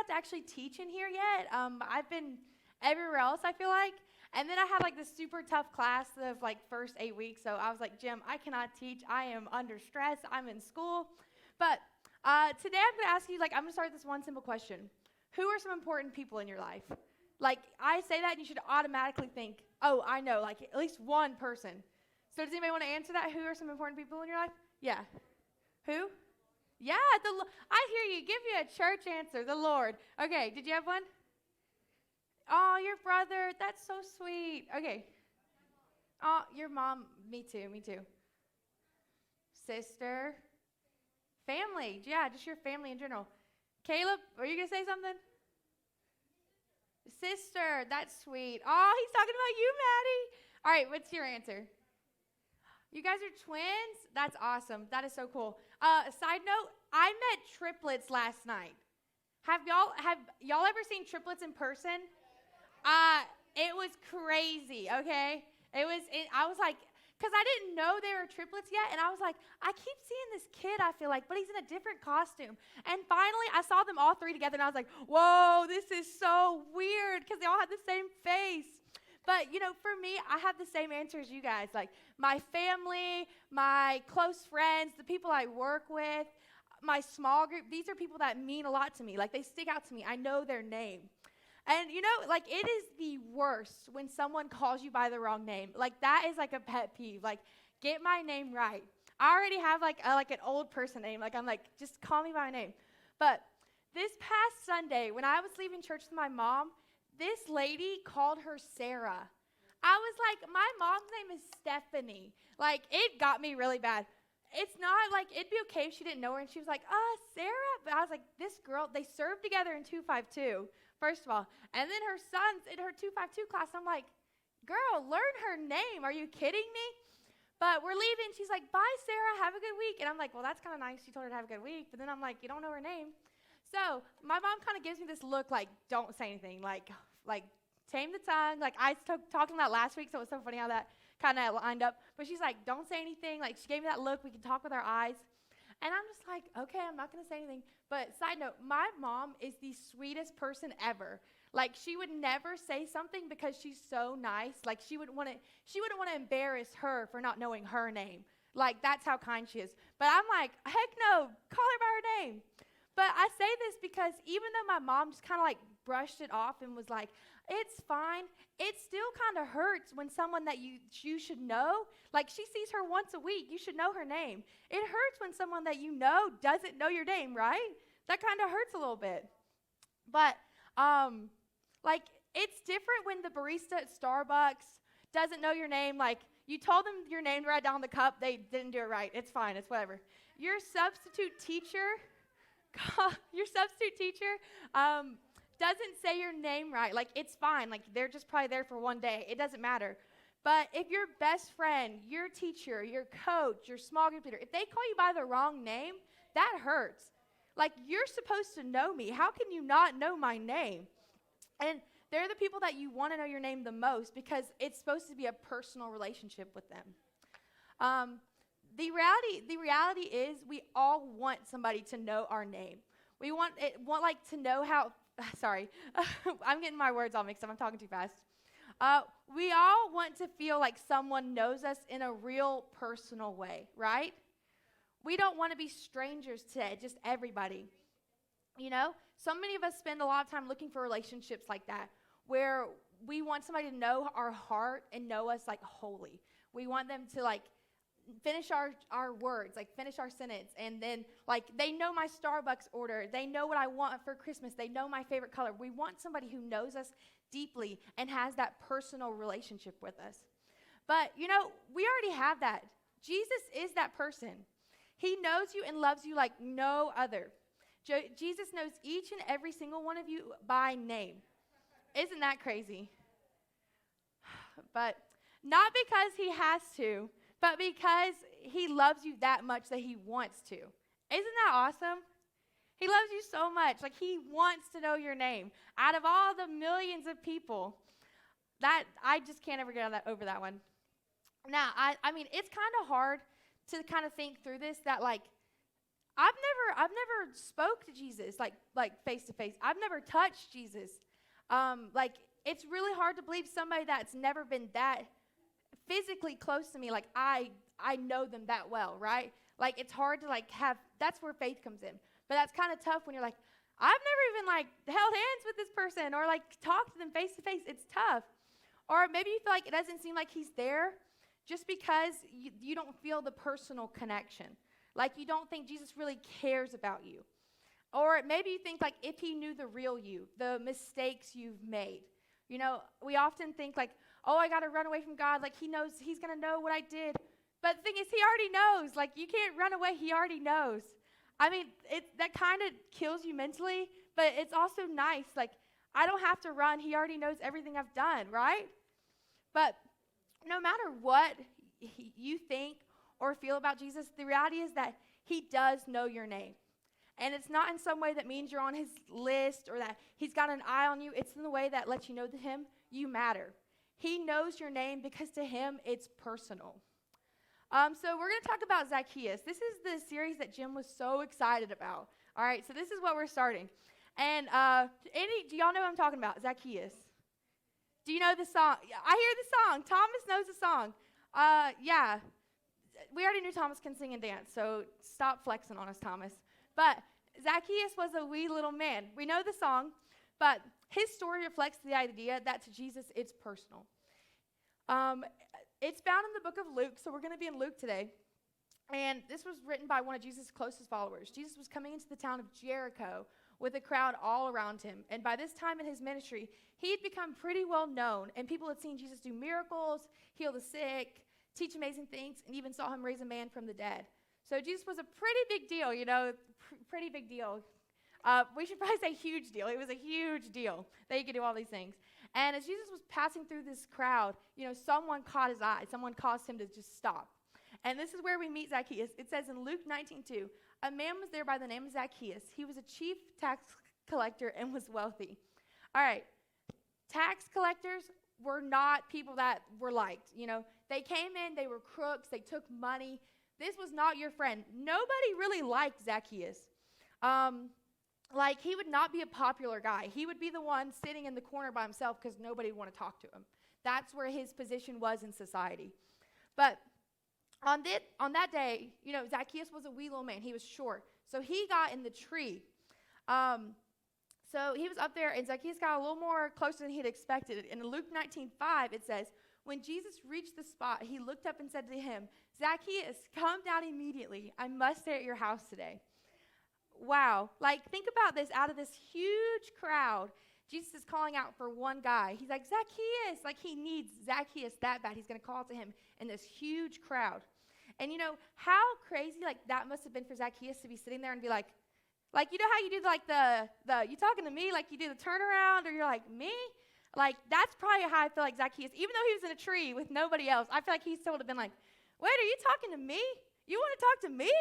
to actually teach in here yet. I've been everywhere else, I feel like. And then I had like this super tough class of like first 8 weeks. So I was like, Jim, I cannot teach. I am under stress. I'm in school. But today I'm going to ask you, like, I'm going to start with this one simple question. Who are some important people in your life? Like, I say that and you should automatically think, oh, I know, like at least one person. So does anybody want to answer that? Who are some important people in your life? Yeah. Who? Yeah, I hear you. Give you a church answer, the Lord. Okay, did you have one? Oh, your brother. That's so sweet. Okay. Oh, your mom. Me too, me too. Sister. Family. Yeah, just your family in general. Caleb, are you going to say something? Sister. That's sweet. Oh, he's talking about you, Maddie. All right, what's your answer? You guys are twins? That's awesome. That is so cool. Side note, I met triplets last night. Have y'all ever seen triplets in person? It was crazy, okay? I was like, because I didn't know they were triplets yet, and I was like, I keep seeing this kid, I feel like, but he's in a different costume. And finally, I saw them all three together, and I was like, whoa, this is so weird, because they all had the same face. But, for me, I have the same answer as you guys. Like, my family, my close friends, the people I work with, my small group, these are people that mean a lot to me. Like, they stick out to me. I know their name. And, like, it is the worst when someone calls you by the wrong name. Like, that is, like, a pet peeve. Like, get my name right. I already have, like an old person name. Like, I'm like, just call me by my name. But this past Sunday, when I was leaving church with my mom, this lady called her Sarah. I was like, my mom's name is Stephanie. Like, it got me really bad. It's not like, it'd be okay if she didn't know her. And she was like, Sarah? But I was like, this girl, they served together in 252, first of all. And then her son's in her 252 class. I'm like, girl, learn her name. Are you kidding me? But we're leaving. She's like, bye, Sarah. Have a good week. And I'm like, well, that's kind of nice. She told her to have a good week. But then I'm like, you don't know her name. So my mom kind of gives me this look like, don't say anything, like tame the tongue. Like I talked on that last week, so it was so funny how that kind of lined up. But she's like, don't say anything. Like she gave me that look. We can talk with our eyes. And I'm just like, okay, I'm not going to say anything. But side note, my mom is the sweetest person ever. Like she would never say something because she's so nice. Like she wouldn't want to embarrass her for not knowing her name. Like that's how kind she is. But I'm like, heck no, call her by her name. But I say this because even though my mom just kind of like brushed it off and was like, it's fine, it still kind of hurts when someone that you should know, like she sees her once a week, you should know her name. It hurts when someone that you know doesn't know your name, right? That kind of hurts a little bit. But like it's different when the barista at Starbucks doesn't know your name. Like you told them your name to write down the cup, they didn't do it right. It's fine, it's whatever. Your substitute teacher doesn't say your name right. Like, it's fine. Like, they're just probably there for one day. It doesn't matter. But if your best friend, your teacher, your coach, your small group leader, if they call you by the wrong name, that hurts. Like, you're supposed to know me. How can you not know my name? And they're the people that you want to know your name the most because it's supposed to be a personal relationship with them. The reality is we all want somebody to know our name. We want like to know how, sorry, I'm getting my words all mixed up. I'm talking too fast. We all want to feel like someone knows us in a real personal way, right? We don't want to be strangers to just everybody. So many of us spend a lot of time looking for relationships like that, where we want somebody to know our heart and know us like wholly. We want them to like finish our words, like finish our sentence, and then like they know my Starbucks order, they know what I want for Christmas, they know my favorite color. We want somebody who knows us deeply and has that personal relationship with us. But we already have that. Jesus is that person. He knows you and loves you like no other. Jesus knows each and every single one of you by name. Isn't that crazy? But not because he has to, but because he loves you that much that he wants to. Isn't that awesome? He loves you so much. Like, he wants to know your name. Out of all the millions of people, that I just can't ever get over that one. Now, I mean, it's kind of hard to kind of think through this, that, like, I've never spoke to Jesus like face to face. I've never touched Jesus. Like it's really hard to believe somebody that's never been that physically close to me. Like I know them that well, right? Like it's hard to like have. That's where faith comes in. But that's kind of tough when you're like, I've never even like held hands with this person or like talked to them face to face. It's tough. Or maybe you feel like it doesn't seem like he's there just because you don't feel the personal connection. Like you don't think Jesus really cares about you. Or maybe you think like if he knew the real you, the mistakes you've made. You know, we often think like, oh, I got to run away from God. Like he knows, he's going to know what I did. But the thing is, he already knows. Like you can't run away. He already knows. I mean, that kind of kills you mentally, but it's also nice. Like I don't have to run. He already knows everything I've done, right? But no matter what you think or feel about Jesus, the reality is that he does know your name. And it's not in some way that means you're on his list or that he's got an eye on you. It's in the way that lets you know to him you matter. He knows your name because to him it's personal. So we're going to talk about Zacchaeus. This is the series that Jim was so excited about. All right, so this is what we're starting. And do y'all know what I'm talking about? Zacchaeus. Do you know the song? I hear the song. Thomas knows the song. Yeah. We already knew Thomas can sing and dance, so stop flexing on us, Thomas. But Zacchaeus was a wee little man. We know the song, but his story reflects the idea that to Jesus, it's personal. It's found in the book of Luke, so we're going to be in Luke today. And this was written by one of Jesus' closest followers. Jesus was coming into the town of Jericho with a crowd all around him. And by this time in his ministry, he had become pretty well known. And people had seen Jesus do miracles, heal the sick, teach amazing things, and even saw him raise a man from the dead. So Jesus was a pretty big deal, you know, pretty big deal. We should probably say huge deal. It was a huge deal that he could do all these things. And as Jesus was passing through this crowd, you know, someone caught his eye. Someone caused him to just stop. And this is where we meet Zacchaeus. It says in Luke 19:2, a man was there by the name of Zacchaeus. He was a chief tax collector and was wealthy. All right, tax collectors were not people that were liked. You know, they came in, they were crooks, they took money. This was not your friend. Nobody really liked Zacchaeus. Like, he would not be a popular guy. He would be the one sitting in the corner by himself because nobody would want to talk to him. That's where his position was in society. But on that day, you know, Zacchaeus was a wee little man. He was short. So he got in the tree. So he was up there, and Zacchaeus got a little more closer than he had expected. In Luke 19:5, it says, when Jesus reached the spot, he looked up and said to him, Zacchaeus, come down immediately. I must stay at your house today. Wow. Like, think about this. Out of this huge crowd, Jesus is calling out for one guy. He's like, Zacchaeus. Like, he needs Zacchaeus that bad. He's going to call to him in this huge crowd. And, you know, how crazy, like, that must have been for Zacchaeus to be sitting there and be like, you know how you do, like, you talking to me? Like, you do the turnaround, or you're like, me? Like, that's probably how I feel like Zacchaeus, even though he was in a tree with nobody else, I feel like he still would have been like, wait, are you talking to me? You want to talk to me?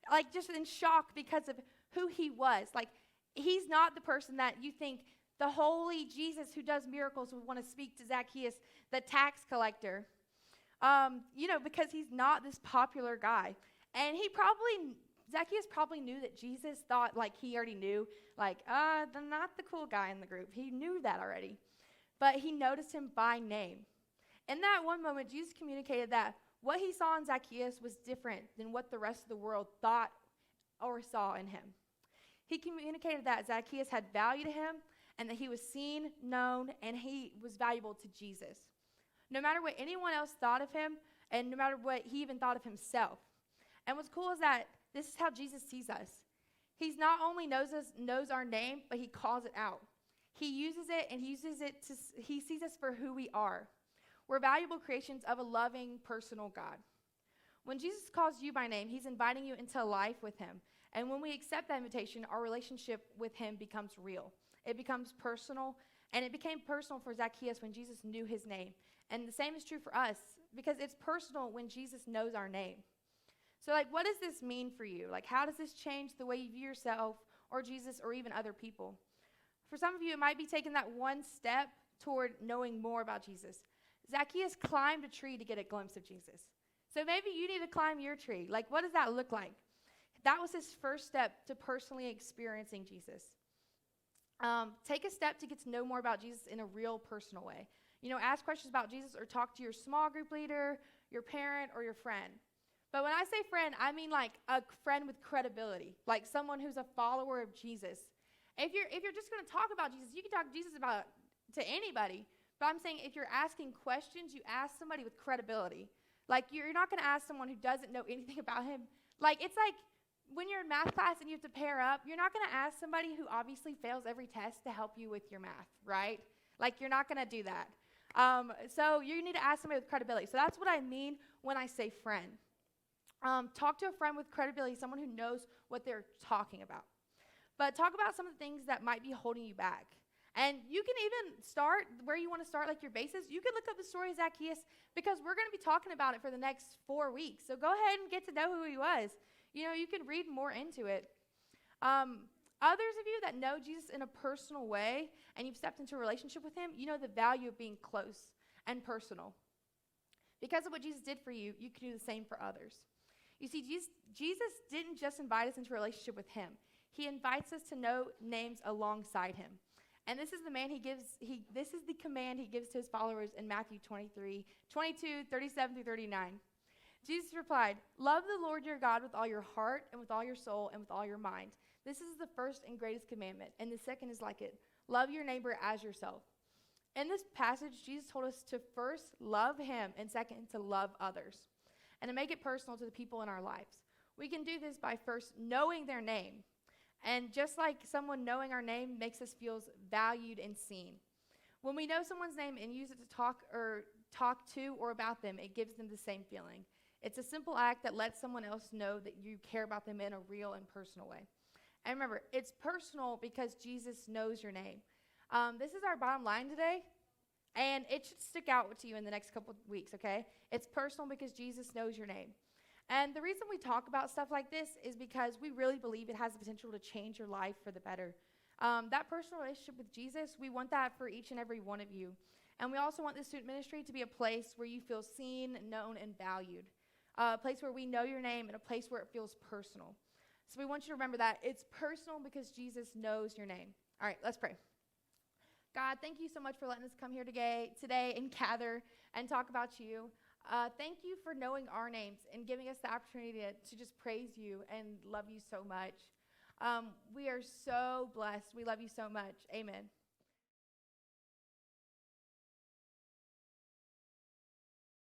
Like, just in shock because of who he was. Like, he's not the person that you think the holy Jesus who does miracles would want to speak to Zacchaeus, the tax collector. You know, because he's not this popular guy. And Zacchaeus probably knew that Jesus thought, like, he already knew, like, not the cool guy in the group. He knew that already. But he noticed him by name. In that one moment, Jesus communicated that what he saw in Zacchaeus was different than what the rest of the world thought or saw in him. He communicated that Zacchaeus had value to him and that he was seen, known, and he was valuable to Jesus. No matter what anyone else thought of him, and no matter what he even thought of himself. And what's cool is that this is how Jesus sees us. He's not only knows our name, but he calls it out. He uses it, and he sees us for who we are. We're valuable creations of a loving, personal God. When Jesus calls you by name, he's inviting you into life with him. And when we accept that invitation, our relationship with him becomes real. It becomes personal, and it became personal for Zacchaeus when Jesus knew his name. And the same is true for us, because it's personal when Jesus knows our name. So, like, what does this mean for you? Like, how does this change the way you view yourself or Jesus or even other people? For some of you, it might be taking that one step toward knowing more about Jesus. Zacchaeus climbed a tree to get a glimpse of Jesus. So maybe you need to climb your tree. Like, what does that look like? that was his first step to personally experiencing Jesus. Take a step to get to know more about Jesus in a real personal way. Ask questions about Jesus or talk to your small group leader, your parent, or your friend. But when I say friend, I mean like a friend with credibility, like someone who's a follower of Jesus. If you're just going to talk about Jesus, you can talk to Jesus to anybody. But I'm saying if you're asking questions, you ask somebody with credibility. Like you're not going to ask someone who doesn't know anything about him. Like it's like when you're in math class and you have to pair up, you're not going to ask somebody who obviously fails every test to help you with your math, right? Like you're not going to do that. So you need to ask somebody with credibility. So that's what I mean when I say friend. Talk to a friend with credibility, someone who knows what they're talking about. But talk about some of the things that might be holding you back. And you can even start where you want to start, like your basis. You can look up the story of Zacchaeus because we're going to be talking about it for the next 4 weeks. So go ahead and get to know who he was. You can read more into it. Others of you that know Jesus in a personal way and you've stepped into a relationship with him, you know the value of being close and personal. Because of what Jesus did for you, you can do the same for others. You see, Jesus didn't just invite us into a relationship with him. He invites us to know names alongside him. And this is the command he gives to his followers in Matthew 22, 37 through 39. Jesus replied, "Love the Lord your God with all your heart and with all your soul and with all your mind. This is the first and greatest commandment, and the second is like it. Love your neighbor as yourself." In this passage, Jesus told us to first love him and second to love others and to make it personal to the people in our lives. We can do this by first knowing their name. And just like someone knowing our name makes us feel valued and seen. When we know someone's name and use it to talk to or about them, it gives them the same feeling. It's a simple act that lets someone else know that you care about them in a real and personal way. And remember, it's personal because Jesus knows your name. This is our bottom line today, and it should stick out to you in the next couple of weeks, okay? It's personal because Jesus knows your name. And the reason we talk about stuff like this is because we really believe it has the potential to change your life for the better. That personal relationship with Jesus, we want that for each and every one of you. And we also want the student ministry to be a place where you feel seen, known, and valued. A place where we know your name and a place where it feels personal. So we want you to remember that it's personal because Jesus knows your name. All right, let's pray. God, thank you so much for letting us come here today and gather and talk about you. Thank you for knowing our names and giving us the opportunity to just praise you and love you so much. We are so blessed. We love you so much. Amen.